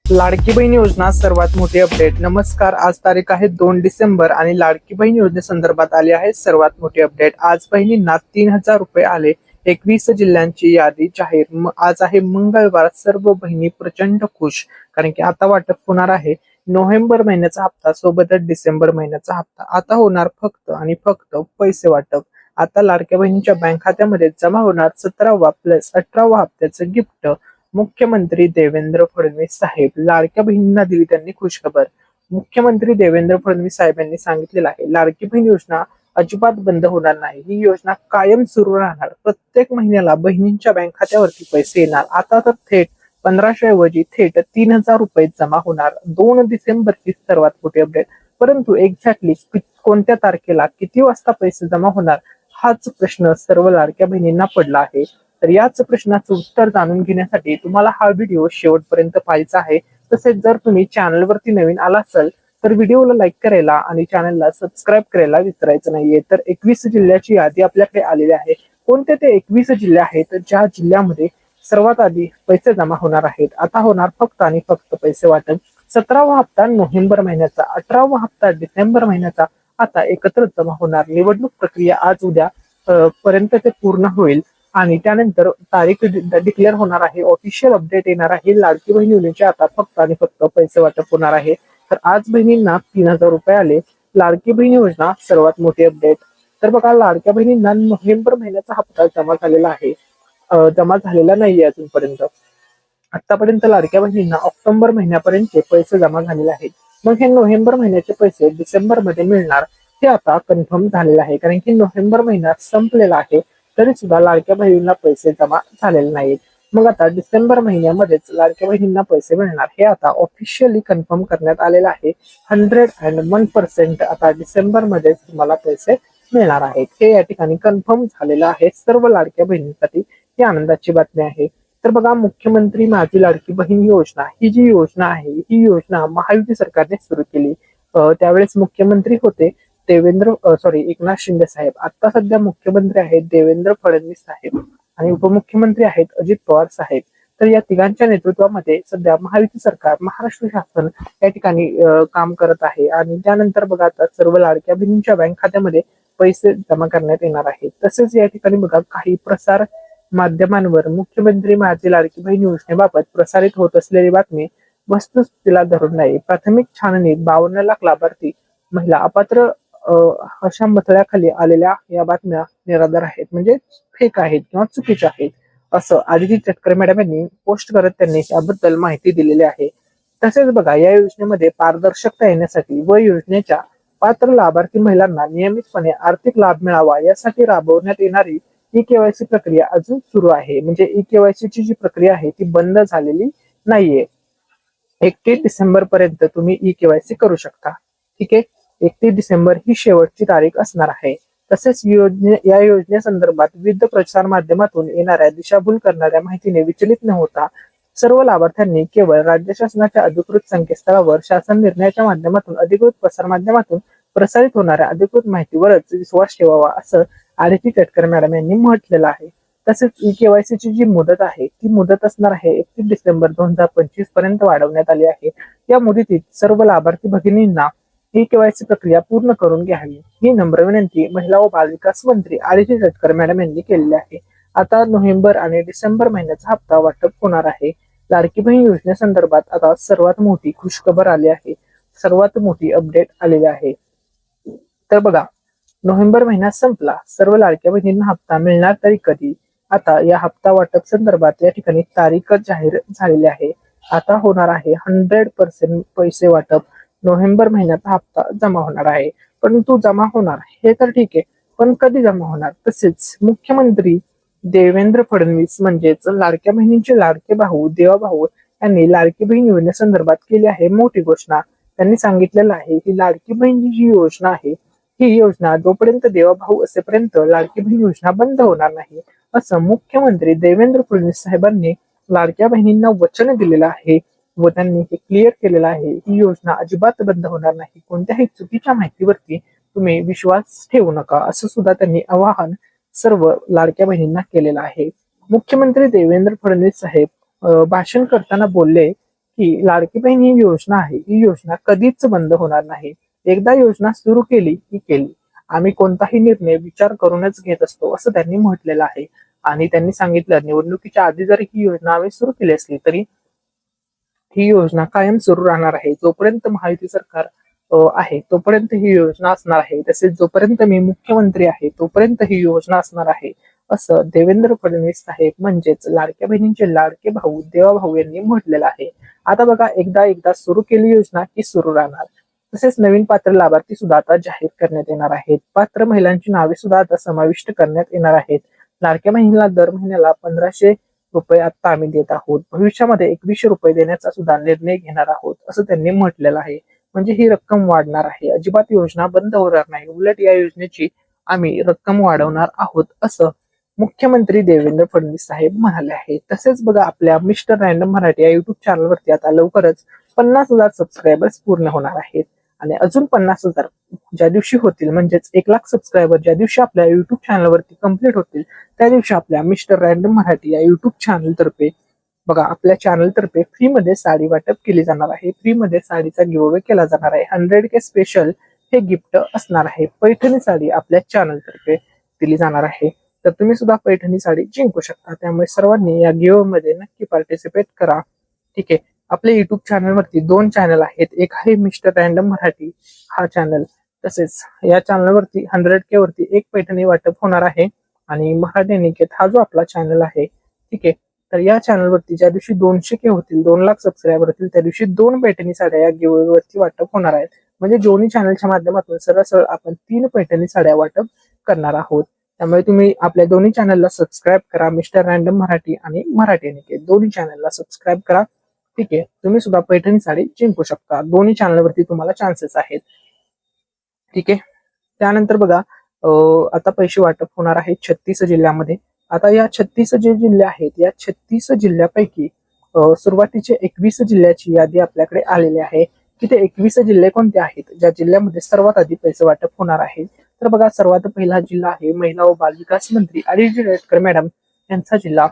लाडकी बहीण योजना सर्वात मोठी अपडेट. नमस्कार, आज तारीख आहे 2 डिसेंबर आणि लाडकी बहीण योजनेसंदर्भात आली आहे सर्वात मोठी अपडेट. आज बहिणींना 3,000 रुपये आले. 21 जिल्ह्यांची यादी जाहीर. आज आहे मंगळवार. सर्व बहिणी प्रचंड खुश, कारण की आता वाटप होणार आहे नोव्हेंबर महिन्याचा हप्ता सोबतच डिसेंबर महिन्याचा हप्ता. आता होणार फक्त आणि फक्त पैसे वाटप. आता लाडक्या बहिणींच्या बँक खात्यामध्ये जमा होणार 17वा प्लस 18वा हप्त्याचं गिफ्ट. मुख्यमंत्री देवेंद्र फडणवीस साहेब लाडक्या बहिणींना दिली त्यांनी खुशखबर. मुख्यमंत्री देवेंद्र फडणवीस साहेब यांनी सांगितलेलं आहे, लाडकी बहीण योजना अजिबात बंद होणार नाही. ही योजना कायम सुरू राहणार. प्रत्येक महिन्याला बहिणींच्या बँक खात्यावरती पैसे येणार. आता तर थेट 1,500 ऐवजी थेट 3,000 रुपये जमा होणार. 2 डिसेंबरची सर्वात मोठी अपडेट. परंतु एक्झॅक्टली कोणत्या तारखेला किती वाजता पैसे जमा होणार हाच प्रश्न सर्व लाडक्या बहिणींना पडला आहे. तर याच प्रश्नाचं उत्तर जाणून घेण्यासाठी तुम्हाला हा व्हिडिओ शेवटपर्यंत पाहायचा आहे. तसेच जर तुम्ही चॅनलवरती नवीन आला असाल तर व्हिडिओला लाईक करायला आणि चॅनलला सबस्क्राईब करायला विसरायचं नाहीये. तर 21 जिल्ह्याची यादी आपल्याकडे आलेली आहे. कोणते ते 21 जिल्हे आहेत ज्या जिल्ह्यामध्ये सर्वात आधी पैसे जमा होणार आहेत. आता होणार फक्त आणि फक्त पैसे वाटप. 17वा हप्ता नोव्हेंबर महिन्याचा, 18वा हप्ता डिसेंबर महिन्याचा आता एकत्र जमा होणार. निवडणूक प्रक्रिया आज उद्या पर्यंत ते पूर्ण होईल आणि त्यानंतर तारीख डिक्लेअर होणार आहे. ऑफिशियल अपडेट येणार आहे. लाडकी बहीण योजनेचे आता फक्त आणि फक्त पैसे वाटप होणार आहे. तर आज बहिणींना 3,000 रुपये आले. लाडकी बहीण योजना सर्वात मोठी अपडेट. तर बघा, लाडक्या बहिणींना नोव्हेंबर महिन्याचा हप्ता जमा झालेला आहे. जमा झालेला नाहीये अजूनपर्यंत. आतापर्यंत लाडक्या बहिणींना ऑक्टोबर महिन्यापर्यंतचे पैसे जमा झालेले आहेत. मग हे नोव्हेंबर महिन्याचे पैसे डिसेंबर मध्ये मिळणार हे आता कन्फर्म झालेलं आहे, कारण की नोव्हेंबर महिना संपलेला आहे तरी सुद्धा लाडक्या बहिणींना पैसे जमा झालेले नाहीत. मग आता डिसेंबर महिन्यामध्येच लाडक्या बहिणींना पैसे मिळणार हे आता ऑफिशियली कन्फर्म करण्यात आलेलं आहे. 101% आता डिसेंबर मध्येच तुम्हाला पैसे मिळणार आहेत. हे या ठिकाणी कन्फर्म झालेलं आहे. सर्व लाडक्या बहिणींसाठी ही आनंदाची बातमी आहे. तर बघा, मुख्यमंत्री माझी लाडकी बहीण योजना ही जी योजना आहे ही योजना महायुती सरकारने सुरू केली. त्यावेळेस मुख्यमंत्री होते एकनाथ शिंदे साहेब. आता सध्या मुख्यमंत्री आहेत देवेंद्र फडणवीस साहेब आणि उपमुख्यमंत्री आहेत अजित पवार साहेब. तर या तिघांच्या नेतृत्वामध्ये सध्या महायुती सरकार, महाराष्ट्र शासन या ठिकाणी काम करत आहे. आणि त्यानंतर बघा, आता सर्व लाडक्या बहिणींच्या बँक खात्यामध्ये पैसे जमा करण्यात येणार आहेत. तसेच या ठिकाणी बघा, काही प्रसार माध्यमांवर मुख्यमंत्री माझी लाडकी बहीण योजनेबाबत प्रसारित होत असलेली बातमी वस्तुस्थितीला धरून नाही. प्राथमिक छाननीत 52 लाख लाभार्थी महिला अपात्र अशा मथळ्याखाली आलेल्या या बातम्या निराधार आहेत, म्हणजे फेक आहेत किंवा चुकीच्या आहेत, असं आदिती तटकरे मॅडम यांनी पोस्ट करत त्यांनी याबद्दल माहिती दिलेली आहे. तसेच बघा, या योजनेमध्ये पारदर्शकता येण्यासाठी व योजनेच्या पात्र लाभार्थी महिलांना नियमितपणे आर्थिक लाभ मिळावा यासाठी राबवण्यात येणारी ई-केवायसी प्रक्रिया अजून सुरू आहे. म्हणजे ई-केवायसी ची जी प्रक्रिया आहे ती बंद झालेली नाहीये. 31 डिसेंबर पर्यंत तुम्ही ई-केवायसी करू शकता. ठीक आहे, 31 डिसेंबर ही शेवटची तारीख असणार आहे. तसेच या योजनेसंदर्भात विविध प्रसार माध्यमातून येणाऱ्या दिशाभूल करणाऱ्या माहितीने विचलित न होता सर्व लाभार्थ्यांनी केवळ राज्य शासनाच्या अधिकृत संकेतस्थळावर शासन निर्णयाच्या माध्यमातून अधिकृत प्रसार माध्यमातून प्रसारित होणाऱ्या अधिकृत माहितीवरच विश्वास ठेवावा, असं आदिती तटकरे मॅडम यांनी म्हटलेलं आहे. तसेच ई-केवायसी ची जी मुदत आहे ती मुदत असणार आहे 31 डिसेंबर 2025 पर्यंत वाढवण्यात आली आहे. या मुदतीत सर्व लाभार्थी भगिनींना ई-केवायसी प्रक्रिया पूर्ण करून घ्यावी ही नम्र विनंती महिला व बालविकास मंत्री आदिती तटकरे मॅडम यांनी केलेली आहे. आता नोव्हेंबर आणि डिसेंबर महिन्याचा हप्ता वाटप होणार आहे. लाडकी बहीण योजनेसंदर्भात आता सर्वात मोठी खुशखबर आली आहे. सर्वात मोठी अपडेट आलेली आहे. तर बघा, नोव्हेंबर महिना संपला. सर्व लाडक्या बहिणींना हप्ता मिळणार तरी कधी? आता या हप्ता वाटप संदर्भात या ठिकाणी तारीख जाहीर झालेली आहे. आता होणार आहे 100% पैसे वाटप. नोव्हेंबर महिन्याचा हप्ता जमा होणार आहे. परंतु जमा होणार हे तर ठीक आहे, पण कधी जमा होणार? तसेच मुख्यमंत्री देवेंद्र फडणवीस म्हणजेच लाडक्या बहिणींचे लाडके भाऊ देवाभाऊ यांनी लाडकी बहीण योजनेसंदर्भात केली आहे मोठी घोषणा. त्यांनी सांगितलेलं आहे की लाडकी बहीण जी योजना आहे ही योजना जोपर्यंत देवाभाऊ असेपर्यंत लाडकी बहीण योजना बंद होणार नाही, असं मुख्यमंत्री देवेंद्र फडणवीस साहेबांनी लाडक्या बहिणींना वचन दिलेलं आहे. व त्यांनी हे क्लिअर केलेलं आहे ही योजना अजिबात बंद होणार नाही. कोणत्याही चुकीच्या माहितीवरती तुम्ही विश्वास ठेवू नका, असं सुद्धा त्यांनी आवाहन सर्व लाडक्या बहिणींना केलेलं आहे. मुख्यमंत्री देवेंद्र फडणवीस साहेब भाषण करताना बोलले की लाडकी बहीण ही योजना आहे, ही योजना कधीच बंद होणार नाही. एकदा योजना सुरू केली की केली. आम्ही कोणताही निर्णय विचार करूनच घेत असतो असं त्यांनी म्हटलेलं आहे. आणि त्यांनी सांगितलं निवडणुकीच्या आधी जरी ही योजना आम्ही सुरू केली असली तरी ही योजना कायम सुरू राहणार आहे. जोपर्यंत महायुती सरकार आहे तोपर्यंत ही योजना असणार आहे. तसेच जोपर्यंत मी मुख्यमंत्री आहे तोपर्यंत ही योजना असणार आहे, असं देवेंद्र फडणवीस साहेब म्हणजेच लाडक्या बहिणींचे लाडके भाऊ देवाभाऊ यांनी म्हटलेलं आहे. आता बघा, एकदा सुरू केली योजना की सुरू राहणार. तसेच नवीन पात्र लाभार्थी सुद्धा आता जाहीर करण्यात येणार आहेत. पात्र महिलांची नावे सुद्धा आता समाविष्ट करण्यात येणार आहेत. लाडक्या बहिणीला दर महिन्याला 1500 रुपये आता आम्ही देत आहोत. भविष्यामध्ये 2100 रुपये देण्याचा सुद्धा निर्णय घेणार आहोत, असं त्यांनी म्हटलेलं आहे. म्हणजे ही रक्कम वाढणार आहे. अजिबात योजना बंद होणार नाही. उलट या योजनेची आम्ही रक्कम वाढवणार आहोत, असं मुख्यमंत्री देवेंद्र फडणवीस साहेब म्हणाले आहेत. तसेच बघा, आपल्या मिस्टर रँडम मराठी या युट्यूब चॅनलवरती आता लवकरच 50,000 सबस्क्रायबर्स पूर्ण होणार आहेत. आणि अजून 50,000 ज्या दिवशी होतील, म्हणजेच 1,00,000 सबस्क्रायबर ज्या दिवशी आपल्या युट्यूब चॅनलवरती कंप्लीट होतील, त्या दिवशी आपल्या मिस्टर रँडम मराठी या युट्यूब चॅनल तर्फे बघा, आपल्या चॅनल तर्फे फ्रीमध्ये साडी वाटप केली जाणार आहे. फ्रीमध्ये साडीचा गिव्हअवे केला जाणार आहे. 100K स्पेशल हे गिफ्ट असणार आहे. पैठणी साडी आपल्या चॅनल तर्फे दिली जाणार आहे. तर तुम्ही सुद्धा पैठणी साडी जिंकू शकता. त्यामुळे सर्वांनी या गिव्हअवे मध्ये नक्की पार्टिसिपेट करा. ठीक आहे. आपल्या युट्यूब चॅनलवरती 2 चॅनल आहेत. एक आहे मिस्टर रँडम मराठी हा चॅनल, तसेच या चॅनलवरती 100K वरती एक पैठणी वाटप होणार आहे. आणि मराठी निकेत हा जो आपला चॅनल आहे, ठीक आहे, तर या चॅनलवरती ज्या दिवशी 200K होतील, 2,00,000 सबस्क्रायबर होतील, त्या दिवशी 2 पैठणी साड्या या गिव्हअवे वरती वाटप होणार आहेत. म्हणजे जोनी चॅनलच्या माध्यमातून सरळ आपण 3 पैठणी साड्या वाटप करणार आहोत. त्यामुळे तुम्ही आपल्या दोन्ही चॅनलला सबस्क्राईब करा. मिस्टर रँडम मराठी आणि मराठी निकेत दोन्ही चॅनलला सबस्क्राईब करा. ठीक आहे. तुम्ही सुद्धा पैठणी साडी जिंकू शकता. दोन्ही चॅनलवरती तुम्हाला चान्सेस आहेत. ठीक आहे. त्यानंतर बघा, आता पैसे वाटप होणार आहे 36 जिल्ह्यामध्ये. आता या 36 जे जिल्हे आहेत, या 36 जिल्ह्यापैकी सुरुवातीचे 21 जिल्ह्याची यादी आपल्याकडे आलेली आहे की ते 21 जिल्हे कोणते आहेत, ज्या जिल्ह्यामध्ये सर्वात आधी पैसे वाटप होणार आहे. तर बघा, सर्वात पहिला जिल्हा आहे महिला व बालविकास मंत्री अरिजी रेटकर मॅडम यांचा जिल्हा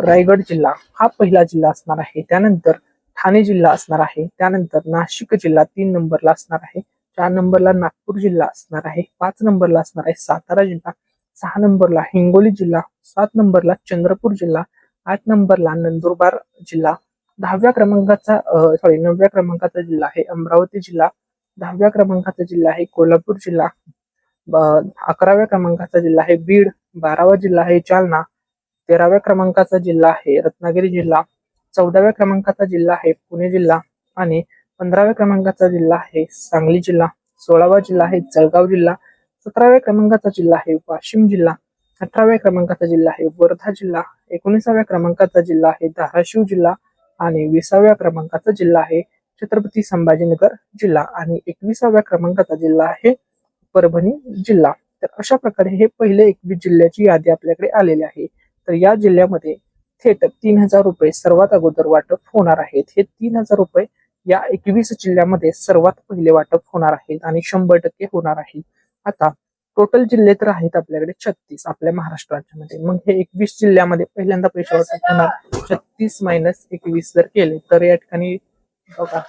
रायगड जिल्हा हा पहिला जिल्हा असणार आहे. त्यानंतर ठाणे जिल्हा असणार आहे. त्यानंतर नाशिक जिल्हा 3 नंबरला असणार आहे. 4 नंबरला नागपूर जिल्हा असणार आहे. 5 नंबरला असणार आहे सातारा जिल्हा. 6 नंबरला हिंगोली जिल्हा. 7 नंबरला चंद्रपूर जिल्हा. 8 नंबरला नंदुरबार जिल्हा. 9व्या क्रमांकाचा जिल्हा आहे अमरावती जिल्हा. 10व्या क्रमांकाचा जिल्हा आहे कोल्हापूर जिल्हा. 11व्या क्रमांकाचा जिल्हा आहे बीड. 12वा जिल्हा आहे जालना. 13व्या क्रमांकाचा जिल्हा आहे रत्नागिरी जिल्हा. 14व्या क्रमांकाचा जिल्हा आहे पुणे जिल्हा. आणि 15व्या क्रमांकाचा जिल्हा आहे सांगली जिल्हा. 16वा जिल्हा आहे जळगाव जिल्हा. 17व्या क्रमांकाचा जिल्हा आहे वाशिम जिल्हा. 18व्या क्रमांकाचा जिल्हा आहे वर्धा जिल्हा. 19व्या क्रमांकाचा जिल्हा आहे धाराशिव जिल्हा. आणि 20व्या क्रमांकाचा जिल्हा आहे छत्रपती संभाजीनगर जिल्हा. आणि 21व्या क्रमांकाचा जिल्हा आहे परभणी जिल्हा. तर अशा प्रकारे हे पहिले 21 जिल्ह्याची यादी आपल्याकडे आलेली आहे. तर या जिल्ह्यामध्ये थेट 3,000 रुपये सर्वात अगोदर वाटप होणार आहेत. हे 3,000 रुपये या 21 जिल्ह्यामध्ये सर्वात पहिले वाटप होणार आहेत आणि 100% होणार आहे. आता टोटल जिल्हे तर आहेत आपल्याकडे 36 आपल्या महाराष्ट्र राज्यामध्ये. मग हे 21 जिल्ह्यामध्ये पहिल्यांदा पैसे वाटप होणार. 36 - 21 जर केले तर या ठिकाणी बघा,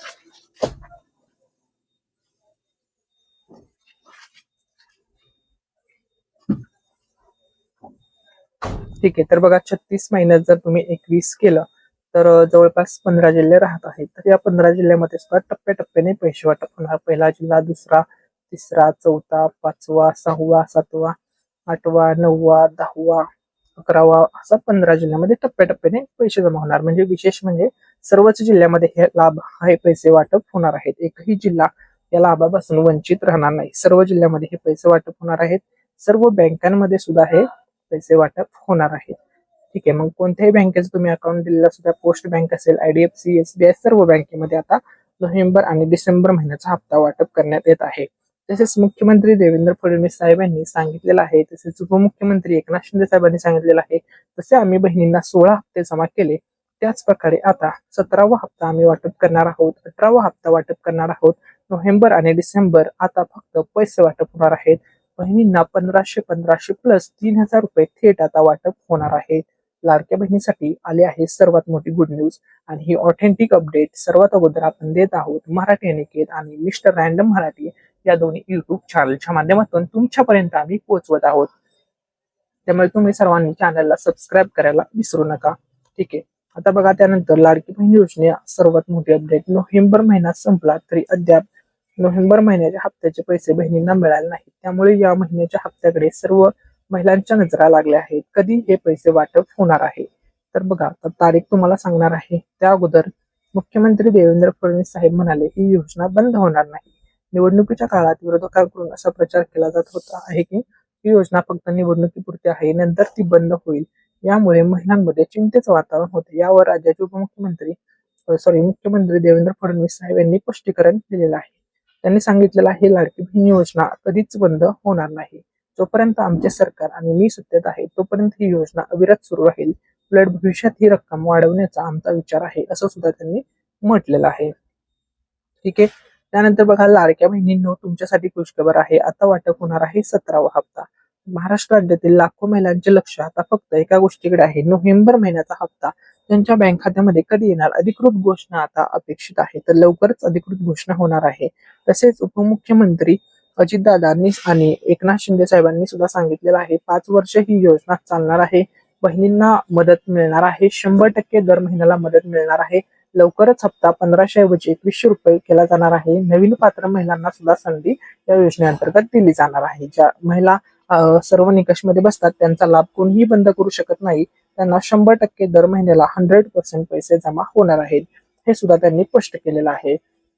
ठीक आहे. तर बघा, 36 महिन्यात जर तुम्ही 21 केलं तर जवळपास 15 जिल्हे राहत आहेत. तर या 15 जिल्ह्यामध्ये सुद्धा टप्प्याटप्प्याने पैसे वाटप होणार. पहिला जिल्हा, दुसरा, तिसरा, चौथा, 5वा, 6वा, 7वा, 8वा, 9वा, 10वा, 11वा असा 15 जिल्ह्यामध्ये टप्प्याटप्प्याने पैसे जमा होणार. म्हणजे विशेष म्हणजे सर्वच जिल्ह्यामध्ये हे लाभ हे पैसे वाटप होणार आहेत. एकही जिल्हा या लाभापासून वंचित राहणार नाही. सर्व जिल्ह्यामध्ये हे पैसे वाटप होणार आहेत. सर्व बँकांमध्ये सुद्धा हे पैसे वाटप होणार आहेत. ठीक आहे. मग कोणत्याही बँकेचं तुम्ही अकाउंट दिलेलं सुद्धा, पोस्ट बँक असेल, IDFC, SBI, सर्व बँकेमध्ये आता नोव्हेंबर आणि डिसेंबर महिन्याचा हप्ता वाटप करण्यात येत आहे. तसेच मुख्यमंत्री देवेंद्र फडणवीस साहेबांनी सांगितलेलं आहे, तसेच उपमुख्यमंत्री एकनाथ शिंदे साहेबांनी सांगितलेलं आहे, तसे आम्ही बहिणींना 16 हप्ते जमा केले. त्याच प्रकारे आता 17वा हप्ता आम्ही वाटप करणार आहोत. 18वा हप्ता वाटप करणार आहोत. नोव्हेंबर आणि डिसेंबर आता फक्त पैसे वाटप होणार आहेत. बहिणींना 1500 प्लस 3,000 रुपये थेट आता वाटप होणार आहे. लाडक्या बहिणीसाठी आली आहे सर्वात मोठी गुड न्यूज आणि ही ऑथेंटिक अपडेट सर्वात अगोदर आपण देत आहोत मराठी अनिकेत आणि मिस्टर रँडम मराठी या दोन्ही युट्यूब चॅनलच्या माध्यमातून तुमच्यापर्यंत आम्ही पोहोचवत आहोत. त्यामुळे तुम्ही सर्वांनी चॅनलला सबस्क्राईब करायला विसरू नका. ठीक आहे. आता बघा, त्यानंतर लाडकी बहीण योजने सर्वात मोठी अपडेट. नोव्हेंबर महिना संपला तरी अद्याप नोव्हेंबर महिन्याच्या हप्त्याचे पैसे बहिणींना मिळाले नाहीत. त्यामुळे या महिन्याच्या हप्त्याकडे सर्व महिलांच्या नजरा लागल्या आहेत. कधी हे पैसे वाटप होणार आहे? तर बघा, आता तारीख तुम्हाला सांगणार आहे. त्या अगोदर मुख्यमंत्री देवेंद्र फडणवीस साहेब म्हणाले ही योजना बंद होणार नाही. निवडणुकीच्या काळात विरोधकांकडून असा प्रचार केला जात होता आहे की ही योजना फक्त निवडणुकीपुरती आहे, नंतर ती बंद होईल. यामुळे महिलांमध्ये चिंतेचं वातावरण होते. यावर राज्याचे मुख्यमंत्री देवेंद्र फडणवीस साहेब यांनी स्पष्टीकरण दिलेलं आहे. त्यांनी सांगितलेलं आहे लाडकी बहीण योजना कधीच बंद होणार नाही. जोपर्यंत आमचे सरकार आणि मी सत्तेत आहे तोपर्यंत ही योजना अविरत सुरू राहील. उलट भविष्यात ही रक्कम वाढवण्याचा आमचा विचार आहे, असं सुद्धा त्यांनी म्हटलेलं आहे. ठीक आहे. त्यानंतर बघा, लाडक्या बहिणींनो तुमच्यासाठी खुशखबर आहे. आता वाटप होणार आहे 17वा हप्ता. महाराष्ट्र राज्यातील लाखो महिलांचे लक्ष आता फक्त एका गोष्टीकडे आहे, नोव्हेंबर महिन्याचा हप्ता त्यांच्या बँक खात्यामध्ये कधी येणार. अधिकृत घोषणा आता अपेक्षित आहे, तर लवकरच अधिकृत घोषणा होणार आहे. तसेच उपमुख्यमंत्री अजितदादांनी आणि एकनाथ शिंदे साहेबांनी सुद्धा सांगितलेलं आहे 5 वर्ष ही योजना चालणार आहे. बहिणींना मदत मिळणार आहे, 100% दर महिन्याला मदत मिळणार आहे. लवकरच हप्ता 1500 ऐवजी 2100 रुपये केला जाणार आहे. नवीन पात्र महिलांना सुद्धा संधी या योजनेअंतर्गत दिली जाणार आहे. ज्या महिला सर्व निकषमध्ये बसतात त्यांचा लाभ कोणीही बंद करू शकत नाही. त्यांना 100% दर महिन्याला 100% पैसे जमा होणार आहेत, हे सुद्धा त्यांनी स्पष्ट केलेलं आहे.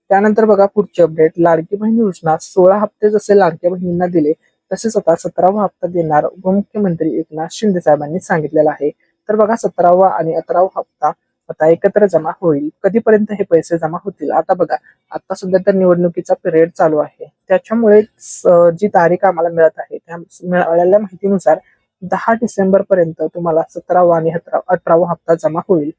त्यानंतर बघा पुढची अपडेट. लाडकी बहीण योजना 16 हप्ते जसे लाडक्या बहिणींना दिले तसेच आता 17वा हप्ता देणार उपमुख्यमंत्री एकनाथ शिंदे साहेबांनी सांगितलेलं आहे. तर बघा, 17वा आणि 18वा हप्ता आता एकत्र जमा होईल. कधीपर्यंत हे पैसे जमा होतील? आता बघा, आता सध्या तर निवडणुकीचा पिरियड चालू आहे, त्याच्यामुळे जी तारीख आम्हाला मिळत आहे त्या मिळालेल्या माहितीनुसार 10 डिसेंबर पर्यंत तुम्हाला 17वा आणि 18वा हप्ता जमा होईल.